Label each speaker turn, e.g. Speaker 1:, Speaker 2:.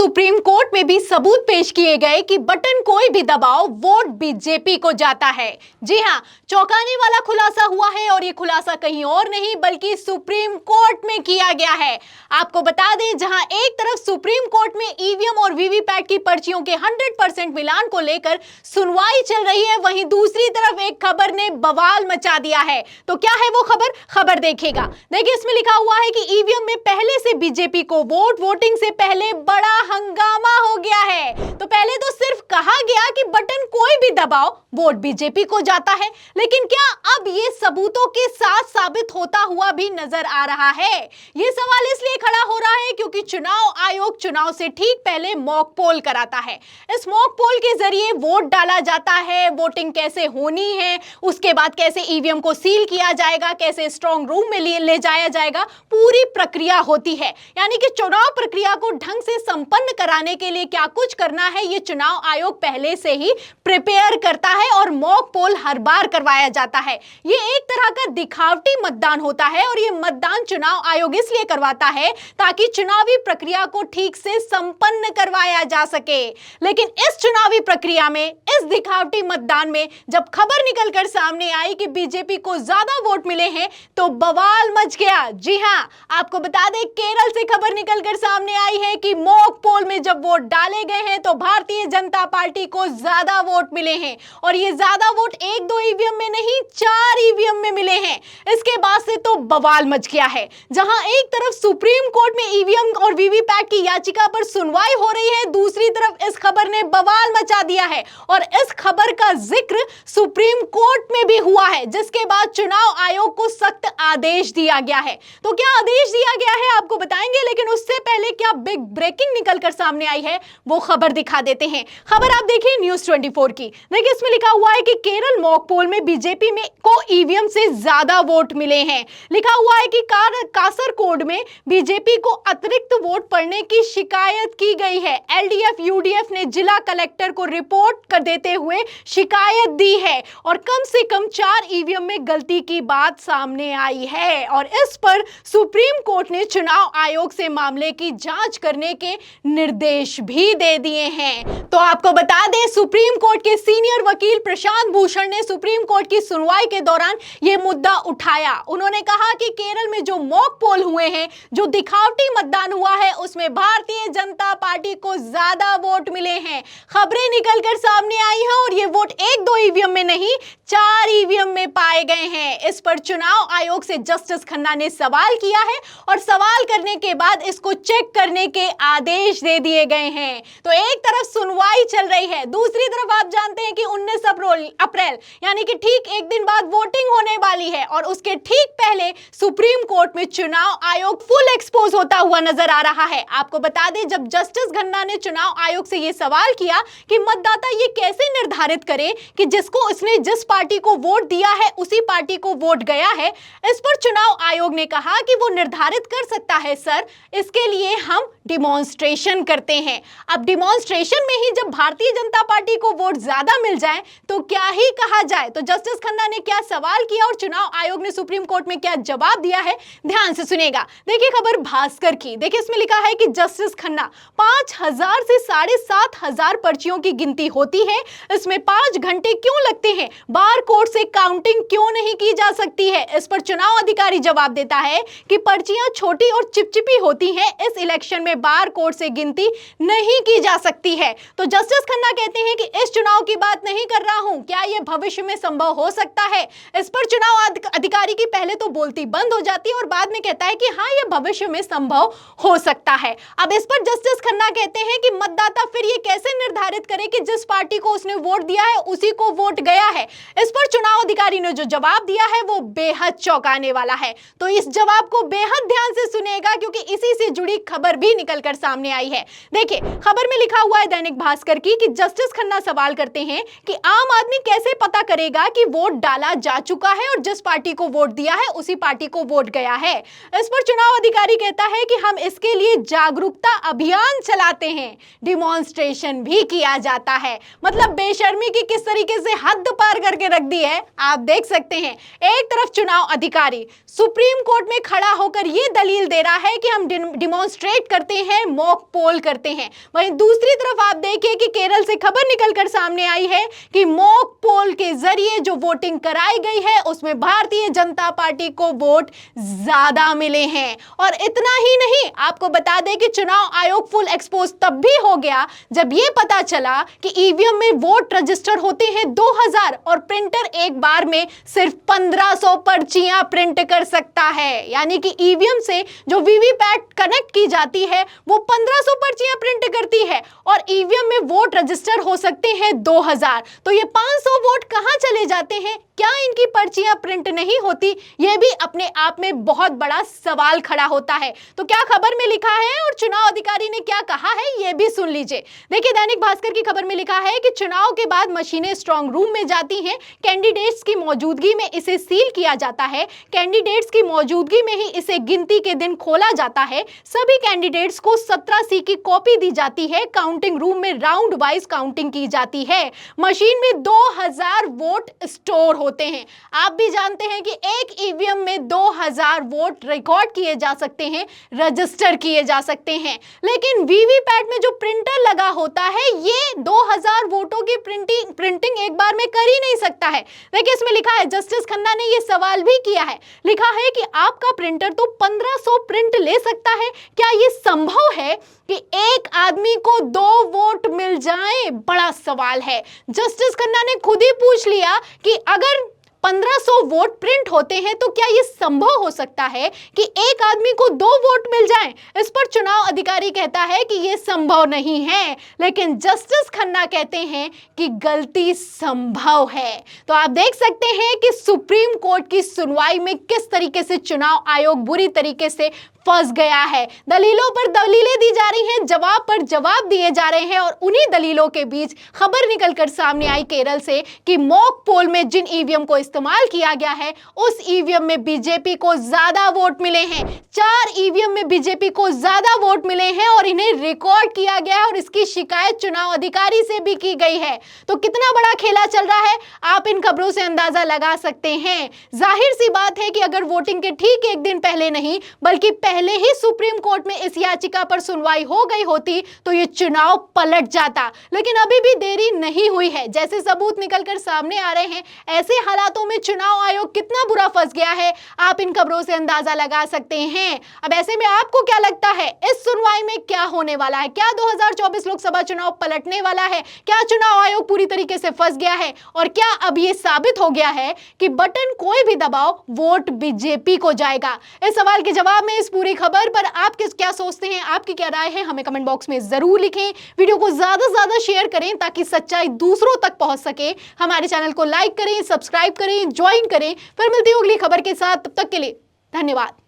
Speaker 1: Supreme court में भी सबूत पेश किए गए कि बटन कोई भी दबाओ वोट बीजेपी को जाता है। जी हां, चौंकाने वाला खुलासा हुआ है और ये खुलासा कहीं और नहीं बल्कि सुप्रीम कोर्ट में किया गया है। आपको बता दें, जहां एक तरफ सुप्रीम कोर्ट में ईवीएम और वीवीपैट की पर्चियों के 100% मिलान को लेकर सुनवाई चल रही है, वहीं दूसरी तरफ एक खबर ने बवाल मचा दिया है। तो क्या है वो खबर देखिएगा। देखिए, इसमें लिखा हुआ है कि ईवीएम में पहले से बीजेपी को वोटिंग से पहले बड़ा हंगामा हो गया है। तो पहले तो सिर्फ कहा गया कि बटन कोई भी दबाओ वोट बीजेपी को जाता है, लेकिन क्या अब ये सबूतों के साथ साबित होता हुआ भी नजर आ रहा है? ये सवाल इसलिए खड़ा हो रहा है क्योंकि चुनाव आयोग चुनाव से ठीक पहले मॉक पोल कराता है। इस मॉक पोल के जरिए वोट डाला जाता है, वोटिंग कैसे होनी है, उसके बाद कैसे ईवीएम को सील किया जाएगा, कैसे स्ट्रांग रूम में ले जाया जाएगा, पूरी प्रक्रिया होती है। यानी कि चुनाव प्रक्रिया को ढंग से संपन्न कराने के लिए क्या कुछ करना है, ये चुनाव आयोग पहले से ही प्रिपेयर करता है और मॉक पोल हर बार करवाया जाता है। ये एक तरह का दिखावटी मतदान होता है और ये मतदान चुनाव आयोग इसलिए करवाता है ताकि चुनावी प्रक्रिया को ठीक से संपन्न करवाया जा सके। लेकिन इस चुनावी प्रक्रिया में, इस दिखावटी मतदान में जब खबर निकलकर सामने आई कि बीजेपी को ज्यादा वोट मिले हैं तो बवाल मच गया। जी हां, आपको बता दें, केरल से खबर निकलकर सामने आई है कि मॉक पोल में जब वोट डाले गए हैं तो भारतीय जनता पार्टी को ज्यादा वोट मिले हैं और ये ज्यादा वोट 1-2 ईवीएम में नहीं, 4 ईवीएम में मिले हैं। इसके बाद से तो बवाल मच गया है। जहां एक तरफ सुप्रीम कोर्ट में ईवीएम और वीवीपैट की याचिका पर सुनवाई हो रही है, दूसरी तरफ इस खबर ने बवाल मचा दिया है और इस खबर का जिक्र सुप्रीम कोर्ट में भी हुआ है, जिसके बाद चुनाव आयोग को सख्त आदेश दिया गया है। तो क्या आदेश दिया गया है आपको बताएंगे, लेकिन उससे पहले क्या बिग ब्रेकिंग निकलकर सामने आई है वो खबर दिखा देते हैं। खबर आप देखिए न्यूज़ 24 की। देखिए, इसमें लिखा हुआ है कि केरल मॉक पोल में बीजेपी में को ईवीएम से ज्यादा वोट मिले हैं। लिखा हुआ है कि कासरगोड में बीजेपी को अतिरिक्त वोट पड़ने की शिकायत की गई है। एलडीएफ यूडीएफ ने जिला कलेक्टर को रिपोर्ट कर देते हुए शिकायत दी है और कम से कम 4 ईवीएम में गलती की बात सामने आई है और इस पर सुप्रीम कोर्ट ने चुनाव आयोग से मामले की जांच करने के निर्देश भी दे दिए हैं। तो आपको बता दें, सुप्रीम कोर्ट के सीनियर वकील प्रशांत भूषण ने सुप्रीम कोर्ट की सुनवाई के दौरान यह मुद्दा उठाया। उन्होंने कहा कि केरल में जो मॉक पोल हुए हैं, जो दिखावटी मतदान हुआ है, उसमें भारतीय जनता पार्टी को ज्यादा वोट मिले हैं। खबरें निकलकर सामने आई हैं और ये वोट 1-2 ईवीएम में नहीं, 4 ईवीएम में पाए गए हैं। इस पर चुनाव आयोग से जस्टिस खन्ना ने सवाल किया है और सवाल करने के बाद इसको चेक करने के आदेश दे दिए गए हैं। तो एक तरफ सुनवाई चल रही है, दूसरी तरफ आप जानते हैं कि 19 अप्रैल यानी कि ठीक एक दिन बाद वोटिंग होने वाली है और उसके ठीक पहले सुप्रीम कोर्ट में चुनाव आयोग फुल एक्सपोज होता हुआ नजर आ रहा है। आपको बता दें, जब जस्टिस खन्ना ने चुनाव आयोग से यह सवाल किया कि मतदाता ये कैसे निर्धारित करे कि जिसको उसने जिस पार्टी को वोट दिया है उसी पार्टी को वोट गया है, इस पर चुनाव आयोग ने कहा कि वो निर्धारित कर सकता है सर, इसके लिए हम डिमॉन्स्ट्रेशन करते हैं। अब डिमॉन्स्ट्रेशन में ही जब भारतीय जनता पार्टी को वोट ज्यादा मिल जाए तो क्या ही कहा जाए। तो जस्टिस खन्ना ने क्या सवाल किया और चुनाव आयोग ने सुप्रीम कोर्ट में क्या जवाब दिया है, ध्यान से सुनेगा। देखिए, खबर भास्कर की। देखिए, इसमें लिखा है कि जस्टिस खन्ना, 5000 से 7500 पर्चियों की गिनती होती है, इसमें 5 घंटे क्यों लगते हैं, बार कोड से काउंटिंग क्यों नहीं की जा सकती है। इस पर चुनाव अधिकारी जवाब देता है कि पर्चियां छोटी और चिपचिपी होती हैं, इस इलेक्शन में बार कोड से गिनती नहीं की जा सकती है। तो जस्टिस खन्ना कहते हैं कि इस चुनाव की बात नहीं कर रहा हूं, क्या यह भविष्य में संभव हो सकता है। इस पर चुनाव अधिकारी की पहले तो बोलती बंद हो जाती है और बाद में कहता है कि हाँ, यह भविष्य में संभव हो सकता है। अब इस पर जस्टिस खन्ना कहते हैं कि मतदाता फिर यह कैसे निर्धारित करे कि जिस पार्टी को उसने वोट दिया है उसी को वोट गया है। इस पर चुनाव अधिकारी ने जो जवाब दिया है वो बेहद चौंकाने वाला है। तो इस जवाब को बेहद ध्यान से सुनेगा क्योंकि इसी से जुड़ी खबर भी निकलकर सामने आई है। देखिए, खबर में लिखा हुआ है दैनिक भास्कर की कि जस्टिस खन्ना सवाल करते हैं कि आम आदमी कैसे पता करेगा कि वोट डाला जा चुका है और जिस पार्टी को वोट दिया है उसी पार्टी को वोट गया है। इस पर चुनाव अधिकारी कहता है कि हम इसके लिए जागरूकता अभियान चलाते हैं, डिमॉन्स्ट्रेशन भी किया जाता है। मतलब बेशर्मी की किस तरीके से हद पार करके रख दी है आप देख सकते हैं। एक तरफ चुनाव अधिकारी सुप्रीम कोर्ट में खड़ा होकर यह दलील दे रहा है कि हम डिमॉन्स्ट्रेट करते हैं, मॉक पोल करते हैं, वहीं दूसरी तरफ आप देखिए कि केरल से खबर निकलकर सामने आई है कि मॉक पोल के जरिए जो वोटिंग कराई गई है उसमें भारतीय जनता पार्टी को वोट ज्यादा मिले हैं। और इतना ही नहीं, आपको बता दें कि चुनाव आयोग फुल एक्सपोज तब भी हो गया जब यह पता चला कि ईवीएम में वोट रजिस्टर होते हैं 2000 और प्रिंटर एक बार में सिर्फ 1500 पर्चियां प्रिंट कर सकता है। यानी कि ईवीएम से जो वीवीपैट कनेक्ट की जाती है वो 1500 पर्चियां प्रिंट करती है और ईवीएम में वोट रजिस्टर हो सकते हैं 2000। तो ये 500 वोट कहां चले जाते हैं? क्या इनकी पर्चियां प्रिंट नहीं होती? यह भी अपने आप में बहुत बड़ा सवाल खड़ा होता है। तो क्या खबर में लिखा है और चुनाव अधिकारी ने क्या कहा है यह भी सुन लीजिए। देखिए, दैनिक भास्कर की खबर में लिखा है कि चुनाव के बाद मशीनें स्ट्रांग रूम में जाती हैं, कैंडिडेट्स की मौजूदगी में इसे सील किया जाता है, कैंडिडेट्स की मौजूदगी में ही इसे गिनती के दिन खोला जाता है, सभी कैंडिडेट्स को 17C की कॉपी दी जाती है, काउंटिंग रूम में राउंड वाइज काउंटिंग की जाती है, मशीन में 2000 वोट स्टोर होते हैं। आप भी जानते हैं कि एक ईवीएम में 2000 वोट रिकॉर्ड किए जा सकते हैं, रजिस्टर किए जा सकते हैं, लेकिन वीवीपैट में जो प्रिंटर लगा होता है ये 2000 वोटों की प्रिंटिंग एक बार में कर ही नहीं सकता है। देखिए, इसमें लिखा है, जस्टिस खन्ना ने यह सवाल भी किया है, लिखा है कि आपका प्रिंटर तो 1500 प्रिंट ले सकता है, क्या यह संभव है कि एक आदमी को 2 वोट मिल जाएं? बड़ा सवाल है। जस्टिस खन्ना ने खुद ही पूछ लिया कि अगर 1500 वोट प्रिंट होते हैं तो क्या यह संभव हो सकता है कि एक आदमी को 2 वोट मिल जाएं? इस पर चुनाव अधिकारी कहता है कि यह संभव नहीं है, लेकिन जस्टिस खन्ना कहते हैं कि गलती संभव है। तो आप देख सकते हैं कि सुप्रीम कोर्ट की सुनवाई में किस तरीके से चुनाव आयोग बुरी तरीके से फंस गया है। दलीलों पर दलीलें दी जा रही हैं, जवाब पर जवाब दिए जा रहे हैं और उन्हीं दलीलों के बीच खबर निकलकर सामने आई केरल से कि मॉक पोल में जिन ईवीएम को इस्तेमाल किया गया है उस ईवीएम में बीजेपी को ज्यादा वोट मिले हैं। 4 ईवीएम में बीजेपी को ज्यादा वोट मिले हैं और इन्हें रिकॉर्ड किया गया है और इसकी शिकायत चुनाव अधिकारी से भी की गई है। तो कितना बड़ा खेला चल रहा है आप इन खबरों से अंदाजा लगा सकते हैं। जाहिर सी बात है कि अगर वोटिंग के ठीक एक दिन पहले नहीं बल्कि पहले ही सुप्रीम कोर्ट में इस याचिका पर सुनवाई हो गई होती तो ये चुनाव पलट जाता, लेकिन अभी भी देरी नहीं हुई है। जैसे सबूत निकलकर सामने आ रहे हैं, ऐसे हालातों में चुनाव आयोग कितना बुरा फंस गया है आप इन खबरों से अंदाजा लगा सकते हैं। अब ऐसे में आपको क्या लगता है इस सुनवाई में क्या होने वाला है? क्या 2024 लोकसभा चुनाव पलटने वाला है? क्या चुनाव आयोग पूरी तरीके से फंस गया है? और क्या अब यह साबित हो गया है कि बटन कोई भी दबाओ वोट बीजेपी को जाएगा? इस सवाल के जवाब में इस पूरी खबर पर आप क्या सोचते हैं, आपकी क्या राय है, हमें कमेंट बॉक्स में जरूर लिखें। वीडियो को ज्यादा से ज्यादा शेयर करें ताकि सच्चाई दूसरों तक पहुंच सके। हमारे चैनल को लाइक करें, सब्सक्राइब करें, ज्वाइन करें। फिर मिलती हूं अगली खबर के साथ, तब तक के लिए धन्यवाद।